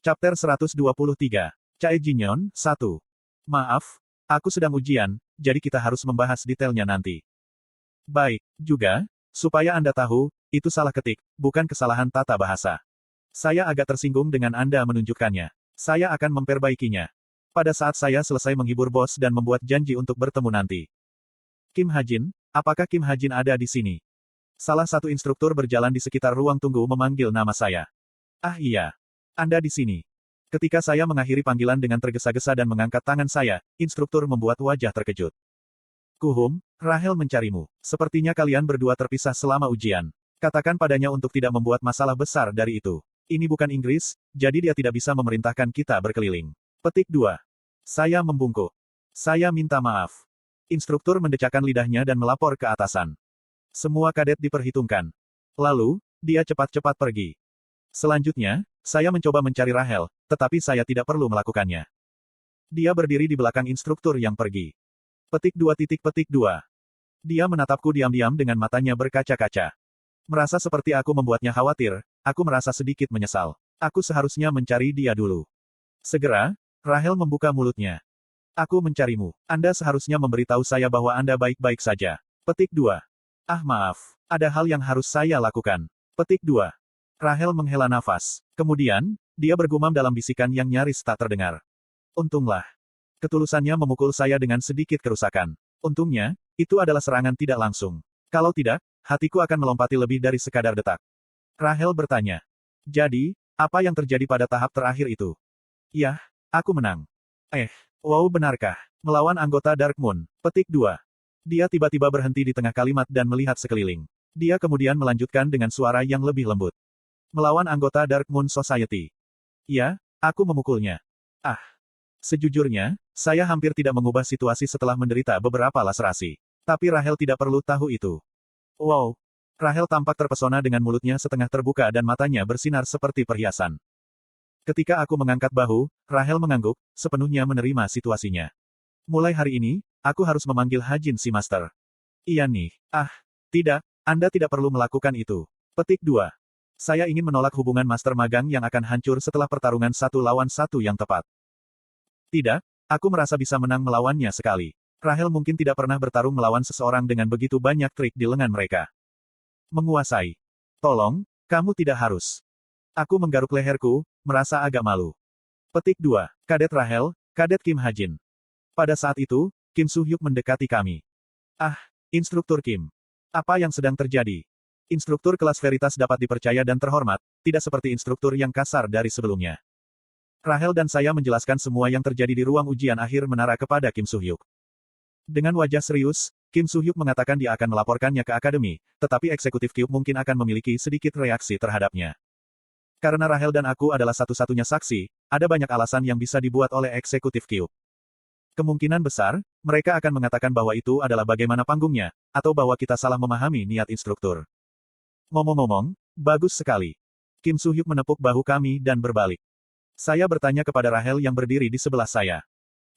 Chapter 123. Cae Jinyon, 1. Maaf, aku sedang ujian, jadi kita harus membahas detailnya nanti. Baik, juga, supaya Anda tahu, itu salah ketik, bukan kesalahan tata bahasa. Saya agak tersinggung dengan Anda menunjukkannya. Saya akan memperbaikinya. Pada saat saya selesai menghibur bos dan membuat janji untuk bertemu nanti. Kim Hajin, apakah Kim Hajin ada di sini? Salah satu instruktur berjalan di sekitar ruang tunggu memanggil nama saya. Ah iya. Anda di sini. Ketika saya mengakhiri panggilan dengan tergesa-gesa dan mengangkat tangan saya, instruktur membuat wajah terkejut. Kuhum, Rahel mencarimu. Sepertinya kalian berdua terpisah selama ujian. Katakan padanya untuk tidak membuat masalah besar dari itu. Ini bukan Inggris, jadi dia tidak bisa memerintahkan kita berkeliling. Petik 2. Saya membungkuk. Saya minta maaf. Instruktur mendecakkan lidahnya dan melapor ke atasan. Semua kadet diperhitungkan. Lalu, dia cepat-cepat pergi. Selanjutnya, saya mencoba mencari Rahel, tetapi saya tidak perlu melakukannya. Dia berdiri di belakang instruktur yang pergi. Petik 2. Dia menatapku diam-diam dengan matanya berkaca-kaca. Merasa seperti aku membuatnya khawatir, aku merasa sedikit menyesal. Aku seharusnya mencari dia dulu. Segera, Rahel membuka mulutnya. Aku mencarimu. Anda seharusnya memberitahu saya bahwa Anda baik-baik saja. Petik 2. Ah maaf, ada hal yang harus saya lakukan. Petik 2. Rahel menghela nafas. Kemudian, dia bergumam dalam bisikan yang nyaris tak terdengar. Untunglah. Ketulusannya memukul saya dengan sedikit kerusakan. Untungnya, itu adalah serangan tidak langsung. Kalau tidak, hatiku akan melompati lebih dari sekadar detak. Rahel bertanya. Jadi, apa yang terjadi pada tahap terakhir itu? Yah, aku menang. Wow benarkah? Melawan anggota Dark Moon. Petik 2. Dia tiba-tiba berhenti di tengah kalimat dan melihat sekeliling. Dia kemudian melanjutkan dengan suara yang lebih lembut. Melawan anggota Dark Moon Society. Ya, aku memukulnya. Ah. Sejujurnya, saya hampir tidak mengubah situasi setelah menderita beberapa laserasi. Tapi Rahel tidak perlu tahu itu. Wow. Rahel tampak terpesona dengan mulutnya setengah terbuka dan matanya bersinar seperti perhiasan. Ketika aku mengangkat bahu, Rahel mengangguk, sepenuhnya menerima situasinya. Mulai hari ini, aku harus memanggil Hajin si Master. Iya nih. Ah. Tidak, Anda tidak perlu melakukan itu. Petik 2. Saya ingin menolak hubungan master magang yang akan hancur setelah pertarungan 1 lawan 1 yang tepat. Tidak, aku merasa bisa menang melawannya sekali. Rahel mungkin tidak pernah bertarung melawan seseorang dengan begitu banyak trik di lengan mereka. Menguasai. Tolong, kamu tidak harus. Aku menggaruk leherku, merasa agak malu. Petik 2. Kadet Rahel, Kadet Kim Hajin. Pada saat itu, Kim Soo-hyuk mendekati kami. Ah, Instruktur Kim. Apa yang sedang terjadi? Instruktur kelas Veritas dapat dipercaya dan terhormat, tidak seperti instruktur yang kasar dari sebelumnya. Rahel dan saya menjelaskan semua yang terjadi di ruang ujian akhir menara kepada Kim Soo-hyuk. Dengan wajah serius, Kim Soo-hyuk mengatakan dia akan melaporkannya ke akademi, tetapi eksekutif Cube mungkin akan memiliki sedikit reaksi terhadapnya. Karena Rahel dan aku adalah satu-satunya saksi, ada banyak alasan yang bisa dibuat oleh eksekutif Cube. Kemungkinan besar, mereka akan mengatakan bahwa itu adalah bagaimana panggungnya, atau bahwa kita salah memahami niat instruktur. Ngomong-ngomong, bagus sekali. Kim Soo-hyuk menepuk bahu kami dan berbalik. Saya bertanya kepada Rahel yang berdiri di sebelah saya.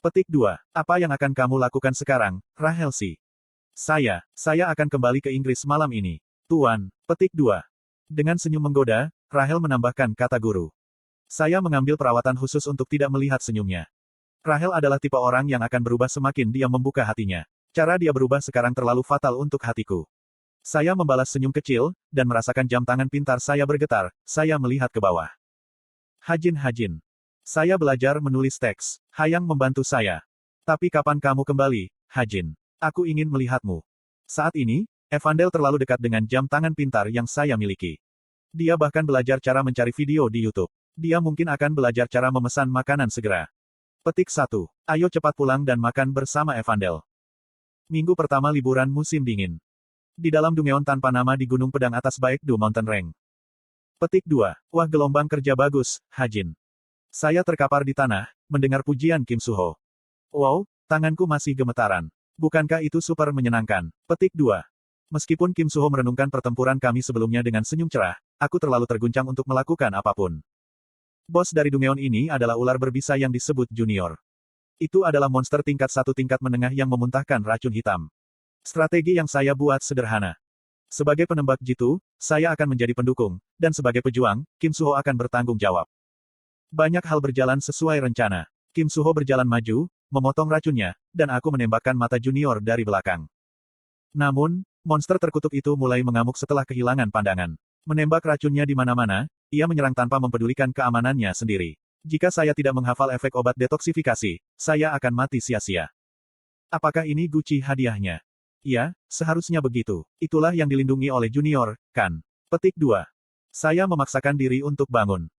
Petik 2. Apa yang akan kamu lakukan sekarang, Rahel si? Saya akan kembali ke Inggris malam ini. Tuan. Petik 2. Dengan senyum menggoda, Rahel menambahkan kata guru. Saya mengambil perawatan khusus untuk tidak melihat senyumnya. Rahel adalah tipe orang yang akan berubah semakin dia membuka hatinya. Cara dia berubah sekarang terlalu fatal untuk hatiku. Saya membalas senyum kecil, dan merasakan jam tangan pintar saya bergetar, saya melihat ke bawah. Hajin. Saya belajar menulis teks. Hayang membantu saya. Tapi kapan kamu kembali, Hajin? Aku ingin melihatmu. Saat ini, Evandel terlalu dekat dengan jam tangan pintar yang saya miliki. Dia bahkan belajar cara mencari video di YouTube. Dia mungkin akan belajar cara memesan makanan segera. Petik 1. Ayo cepat pulang dan makan bersama Evandel. Minggu pertama liburan musim dingin. Di dalam Dungeon tanpa nama di Gunung Pedang atas Baekdu Mountain Range. Petik 2. Wah gelombang kerja bagus, Hajin. Saya terkapar di tanah, mendengar pujian Kim Soo-ho. Wow, tanganku masih gemetaran. Bukankah itu super menyenangkan? Petik 2. Meskipun Kim Soo-ho merenungkan pertempuran kami sebelumnya dengan senyum cerah, aku terlalu terguncang untuk melakukan apapun. Bos dari Dungeon ini adalah ular berbisa yang disebut Junior. Itu adalah monster tingkat 1 tingkat menengah yang memuntahkan racun hitam. Strategi yang saya buat sederhana. Sebagai penembak jitu, saya akan menjadi pendukung, dan sebagai pejuang, Kim Soo-ho akan bertanggung jawab. Banyak hal berjalan sesuai rencana. Kim Suho berjalan maju, memotong racunnya, dan aku menembakkan mata junior dari belakang. Namun, monster terkutuk itu mulai mengamuk setelah kehilangan pandangan. Menembak racunnya di mana-mana, ia menyerang tanpa mempedulikan keamanannya sendiri. Jika saya tidak menghafal efek obat detoksifikasi, saya akan mati sia-sia. Apakah ini Gucci hadiahnya? Ya, seharusnya begitu. Itulah yang dilindungi oleh junior, kan? Petik 2. Saya memaksakan diri untuk bangun.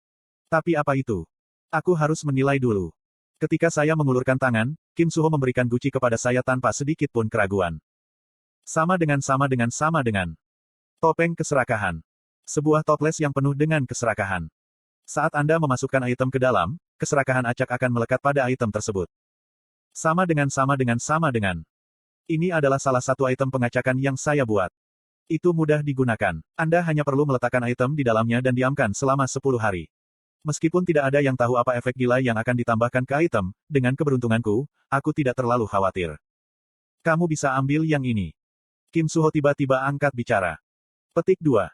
Tapi apa itu? Aku harus menilai dulu. Ketika saya mengulurkan tangan, Kim Suho memberikan Gucci kepada saya tanpa sedikit pun keraguan. Sama dengan. Topeng keserakahan. Sebuah toples yang penuh dengan keserakahan. Saat Anda memasukkan item ke dalam, keserakahan acak akan melekat pada item tersebut. Sama dengan. Ini adalah salah satu item pengacakan yang saya buat. Itu mudah digunakan. Anda hanya perlu meletakkan item di dalamnya dan diamkan selama 10 hari. Meskipun tidak ada yang tahu apa efek gila yang akan ditambahkan ke item, dengan keberuntunganku, aku tidak terlalu khawatir. Kamu bisa ambil yang ini. Kim Suho tiba-tiba angkat bicara. Petik 2.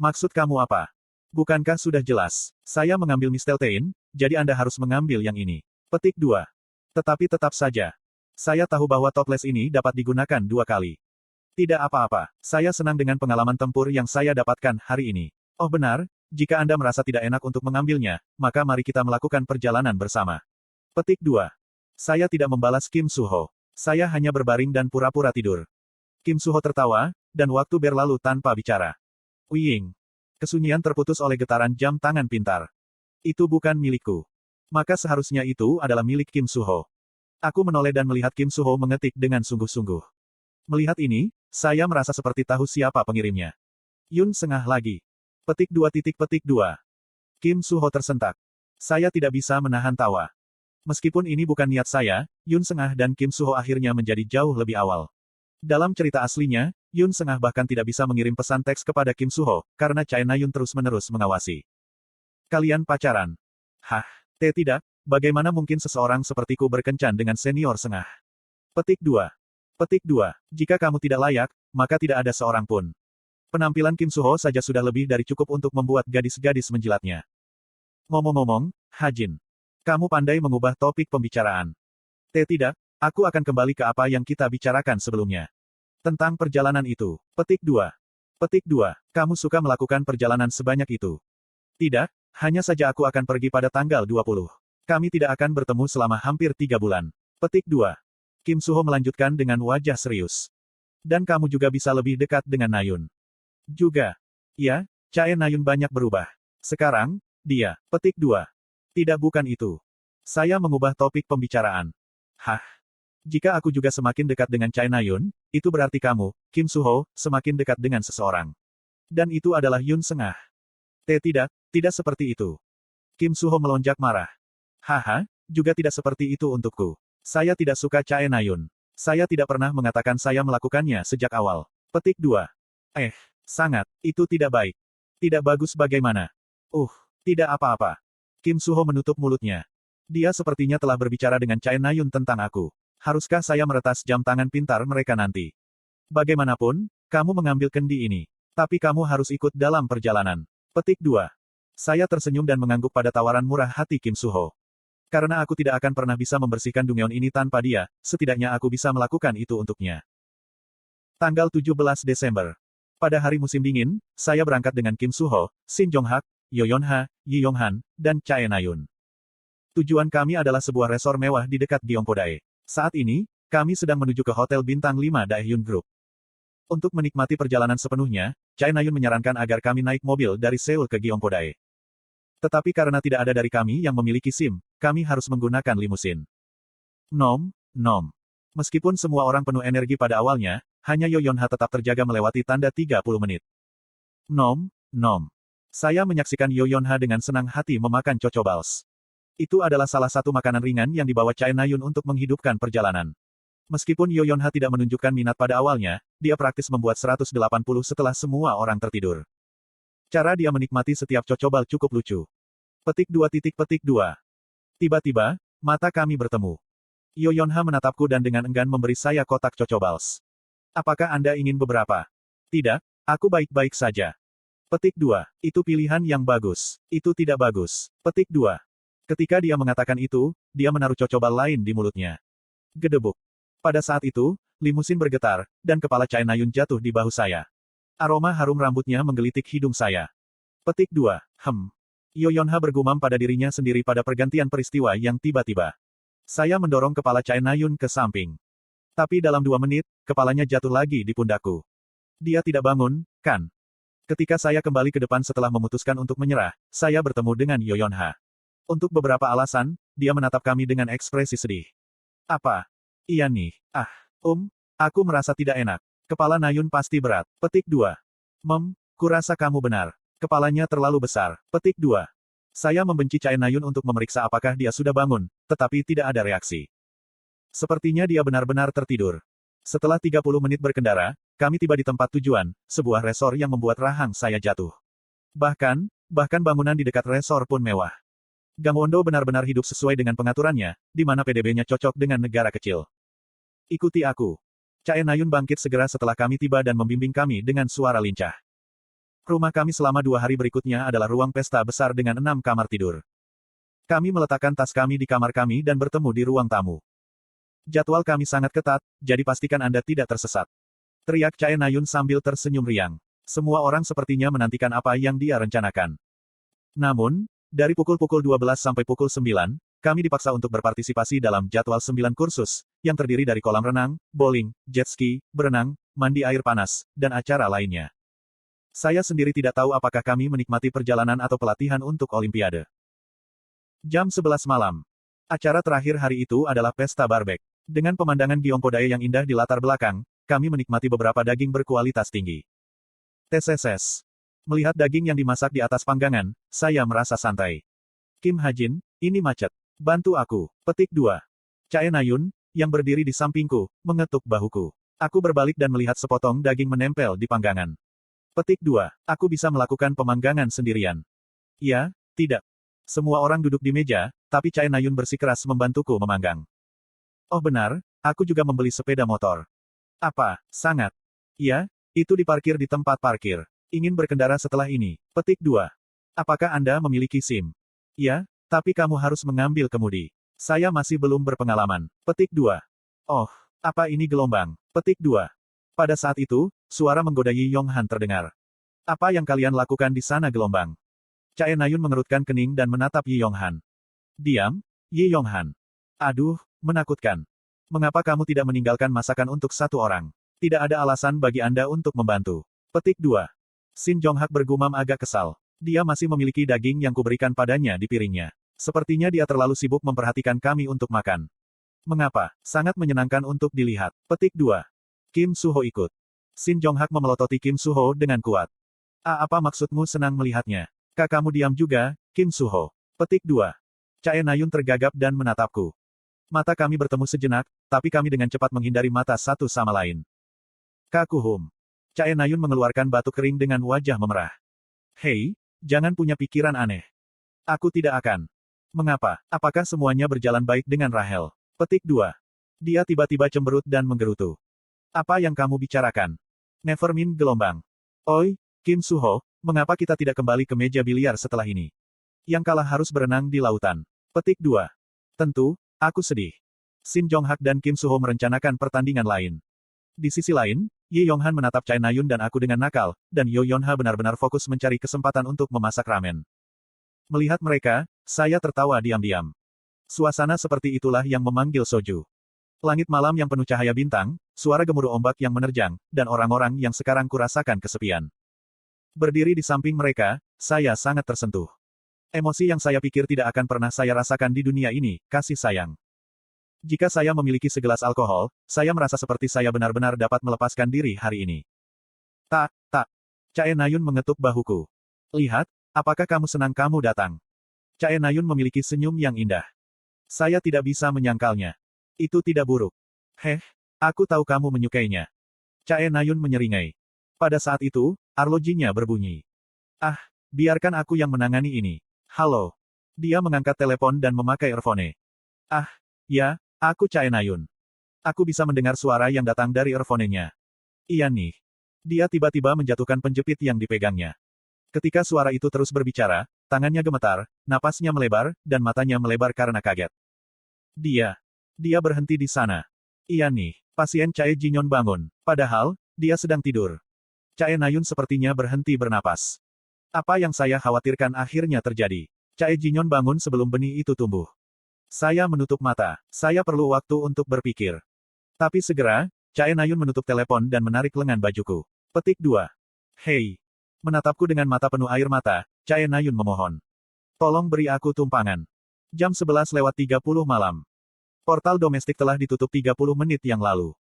Maksud kamu apa? Bukankah sudah jelas? Saya mengambil Misteltein, jadi Anda harus mengambil yang ini. Petik 2. Tetapi tetap saja. Saya tahu bahwa toples ini dapat digunakan 2 kali. Tidak apa-apa. Saya senang dengan pengalaman tempur yang saya dapatkan hari ini. Oh benar, jika Anda merasa tidak enak untuk mengambilnya, maka mari kita melakukan perjalanan bersama. Petik 2. Saya tidak membalas Kim Suho. Saya hanya berbaring dan pura-pura tidur. Kim Suho tertawa, dan waktu berlalu tanpa bicara. Wiying. Kesunyian terputus oleh getaran jam tangan pintar. Itu bukan milikku. Maka seharusnya itu adalah milik Kim Suho. Aku menoleh dan melihat Kim Suho mengetik dengan sungguh-sungguh. Melihat ini, saya merasa seperti tahu siapa pengirimnya. Yun Sengah lagi. Petik 2. Kim Suho tersentak. Saya tidak bisa menahan tawa. Meskipun ini bukan niat saya, Yun Sengah dan Kim Suho akhirnya menjadi jauh lebih awal. Dalam cerita aslinya, Yun Sengah bahkan tidak bisa mengirim pesan teks kepada Kim Suho, karena China Yun terus-menerus mengawasi. Kalian pacaran? Hah? Tidak, bagaimana mungkin seseorang sepertiku berkencan dengan senior Sengah? Petik 2. Jika kamu tidak layak, maka tidak ada seorang pun. Penampilan Kim Suho saja sudah lebih dari cukup untuk membuat gadis-gadis menjilatnya. Ngomong-ngomong, Hajin. Kamu pandai mengubah topik pembicaraan. Tidak, aku akan kembali ke apa yang kita bicarakan sebelumnya. Tentang perjalanan itu. Petik 2. Kamu suka melakukan perjalanan sebanyak itu. Tidak, hanya saja aku akan pergi pada tanggal 20. Kami tidak akan bertemu selama hampir 3 bulan. Petik 2. Kim Suho melanjutkan dengan wajah serius. Dan kamu juga bisa lebih dekat dengan Nayun. Juga. Ya, Chae Nayun banyak berubah. Sekarang, dia. Petik 2. Tidak bukan itu. Saya mengubah topik pembicaraan. Hah? Jika aku juga semakin dekat dengan Chae Nayun, itu berarti kamu, Kim Suho, semakin dekat dengan seseorang. Dan itu adalah Yun Sengah. Tidak seperti itu. Kim Suho melonjak marah. Haha, juga tidak seperti itu untukku. Saya tidak suka Chae Nayun. Saya tidak pernah mengatakan saya melakukannya sejak awal. Petik 2. Sangat. Itu tidak baik. Tidak bagus bagaimana? Tidak apa-apa. Kim Suho menutup mulutnya. Dia sepertinya telah berbicara dengan Chae Nayun tentang aku. Haruskah saya meretas jam tangan pintar mereka nanti? Bagaimanapun, kamu mengambil kendi ini. Tapi kamu harus ikut dalam perjalanan. Petik 2. Saya tersenyum dan mengangguk pada tawaran murah hati Kim Suho. Karena aku tidak akan pernah bisa membersihkan Dungeon ini tanpa dia, setidaknya aku bisa melakukan itu untuknya. Tanggal 17 Desember. Pada hari musim dingin, saya berangkat dengan Kim Suho, Shin Jong-hak, Yo Yeon-ha, Yi Yong-han, dan Chae Nayun. Tujuan kami adalah sebuah resor mewah di dekat Gyeongpodae. Saat ini, kami sedang menuju ke Hotel Bintang 5 Daehyun Group. Untuk menikmati perjalanan sepenuhnya, Chae Nayun menyarankan agar kami naik mobil dari Seoul ke Gyeongpodae. Tetapi karena tidak ada dari kami yang memiliki SIM, kami harus menggunakan limusin. Meskipun semua orang penuh energi pada awalnya, hanya Yo Yeon-ha tetap terjaga melewati tanda 30 menit. Saya menyaksikan Yo Yeon-ha dengan senang hati memakan chocobals. Itu adalah salah satu makanan ringan yang dibawa Chae Nayun untuk menghidupkan perjalanan. Meskipun Yo Yeon-ha tidak menunjukkan minat pada awalnya, dia praktis membuat 180 setelah semua orang tertidur. Cara dia menikmati setiap cocobal cukup lucu. Petik 2. Tiba-tiba, mata kami bertemu. Yo Yeon-ha menatapku dan dengan enggan memberi saya kotak cocobals. Apakah Anda ingin beberapa? Tidak, aku baik-baik saja. Petik 2. Itu pilihan yang bagus. Itu tidak bagus. Petik 2. Ketika dia mengatakan itu, dia menaruh cocobal lain di mulutnya. Gedebuk. Pada saat itu, limusin bergetar, dan kepala Chae Nayun jatuh di bahu saya. Aroma harum rambutnya menggelitik hidung saya. Petik 2. Yo Yonha bergumam pada dirinya sendiri pada pergantian peristiwa yang tiba-tiba. Saya mendorong kepala Chae Nayun ke samping. Tapi dalam 2 menit, kepalanya jatuh lagi di pundakku. Dia tidak bangun, kan? Ketika saya kembali ke depan setelah memutuskan untuk menyerah, saya bertemu dengan Yo Yonha. Untuk beberapa alasan, dia menatap kami dengan ekspresi sedih. Apa? Iya nih. Aku merasa tidak enak. Kepala Nayun pasti berat. Petik 2. Kurasa kamu benar. Kepalanya terlalu besar. Petik 2. Saya membenci Chae Nayun untuk memeriksa apakah dia sudah bangun, tetapi tidak ada reaksi. Sepertinya dia benar-benar tertidur. Setelah 30 menit berkendara, kami tiba di tempat tujuan, sebuah resor yang membuat rahang saya jatuh. Bahkan bangunan di dekat resor pun mewah. Gangwon-do benar-benar hidup sesuai dengan pengaturannya, di mana PDB-nya cocok dengan negara kecil. Ikuti aku. Chae Nayun bangkit segera setelah kami tiba dan membimbing kami dengan suara lincah. Rumah kami selama 2 hari berikutnya adalah ruang pesta besar dengan 6 kamar tidur. Kami meletakkan tas kami di kamar kami dan bertemu di ruang tamu. Jadwal kami sangat ketat, jadi pastikan Anda tidak tersesat. Teriak Chae Nayun sambil tersenyum riang. Semua orang sepertinya menantikan apa yang dia rencanakan. Namun, dari pukul 12 sampai pukul 9, kami dipaksa untuk berpartisipasi dalam jadwal 9 kursus, yang terdiri dari kolam renang, bowling, jet ski, berenang, mandi air panas, dan acara lainnya. Saya sendiri tidak tahu apakah kami menikmati perjalanan atau pelatihan untuk Olimpiade. Jam 11 malam. Acara terakhir hari itu adalah pesta barbek. Dengan pemandangan Gyeongpodae yang indah di latar belakang, kami menikmati beberapa daging berkualitas tinggi. TSS. Melihat daging yang dimasak di atas panggangan, saya merasa santai. Kim Hajin, ini macet. Bantu aku. Petik 2. Chae Nayun, yang berdiri di sampingku, mengetuk bahuku. Aku berbalik dan melihat sepotong daging menempel di panggangan. Petik 2. Aku bisa melakukan pemanggangan sendirian. Ya, tidak. Semua orang duduk di meja, tapi Chae Nayun bersikeras membantuku memanggang. Oh benar, aku juga membeli sepeda motor. Apa, sangat? Ya, itu diparkir di tempat parkir. Ingin berkendara setelah ini. Petik 2. Apakah Anda memiliki SIM? Ya, tapi kamu harus mengambil kemudi. Saya masih belum berpengalaman. Petik 2. Oh, apa ini gelombang? Petik 2. Pada saat itu, suara menggoda Yi Yonghan terdengar. Apa yang kalian lakukan di sana gelombang? Chae Nayun mengerutkan kening dan menatap Yi Yonghan. Diam, Yi Yonghan. Aduh, menakutkan. Mengapa kamu tidak meninggalkan masakan untuk satu orang? Tidak ada alasan bagi Anda untuk membantu. Petik 2. Shin Jonghak bergumam agak kesal. Dia masih memiliki daging yang kuberikan padanya di piringnya. Sepertinya dia terlalu sibuk memperhatikan kami untuk makan. Mengapa? Sangat menyenangkan untuk dilihat. Petik 2. Kim Suho ikut. Shin Jonghak memelototi Kim Suho dengan kuat. Apa maksudmu senang melihatnya? Kamu diam juga, Kim Suho. Petik 2. Chae Nayun tergagap dan menatapku. Mata kami bertemu sejenak, tapi kami dengan cepat menghindari mata satu sama lain. Kakuhum. Chae Nayun mengeluarkan batuk kering dengan wajah memerah. Hei, jangan punya pikiran aneh. Aku tidak akan. Mengapa? Apakah semuanya berjalan baik dengan Rahel? Petik 2. Dia tiba-tiba cemberut dan menggerutu. Apa yang kamu bicarakan? Nevermind gelombang. Oi, Kim Suho, mengapa kita tidak kembali ke meja biliar setelah ini? Yang kalah harus berenang di lautan. Petik 2. Tentu, aku sedih. Shin Jonghak dan Kim Suho merencanakan pertandingan lain. Di sisi lain, Yi Yonghan menatap Chae Nayun dan aku dengan nakal, dan Yo Yonha benar-benar fokus mencari kesempatan untuk memasak ramen. Melihat mereka, saya tertawa diam-diam. Suasana seperti itulah yang memanggil soju. Langit malam yang penuh cahaya bintang, suara gemuruh ombak yang menerjang, dan orang-orang yang sekarang kurasakan kesepian. Berdiri di samping mereka, saya sangat tersentuh. Emosi yang saya pikir tidak akan pernah saya rasakan di dunia ini, kasih sayang. Jika saya memiliki segelas alkohol, saya merasa seperti saya benar-benar dapat melepaskan diri hari ini. Tak. Chae Nayun mengetuk bahuku. Lihat, apakah kamu senang kamu datang? Chae Nayun memiliki senyum yang indah. Saya tidak bisa menyangkalnya. Itu tidak buruk. Aku tahu kamu menyukainya. Chae Nayun menyeringai. Pada saat itu, arlojinya berbunyi. Biarkan aku yang menangani ini. Halo. Dia mengangkat telepon dan memakai earphone. Ya, aku Chae Nayun. Aku bisa mendengar suara yang datang dari earphone-nya. Iya nih. Dia tiba-tiba menjatuhkan penjepit yang dipegangnya. Ketika suara itu terus berbicara, tangannya gemetar, napasnya melebar, dan matanya melebar karena kaget. Dia berhenti di sana. Iya nih, pasien Chae Jinyon bangun. Padahal, dia sedang tidur. Chae Nayun sepertinya berhenti bernapas. Apa yang saya khawatirkan akhirnya terjadi. Chae Jinyon bangun sebelum benih itu tumbuh. Saya menutup mata. Saya perlu waktu untuk berpikir. Tapi segera, Chae Nayun menutup telepon dan menarik lengan bajuku. Petik 2. Hei. Menatapku dengan mata penuh air mata, Chae Nayun memohon. Tolong beri aku tumpangan. Jam 11:30 malam. Portal domestik telah ditutup 30 menit yang lalu.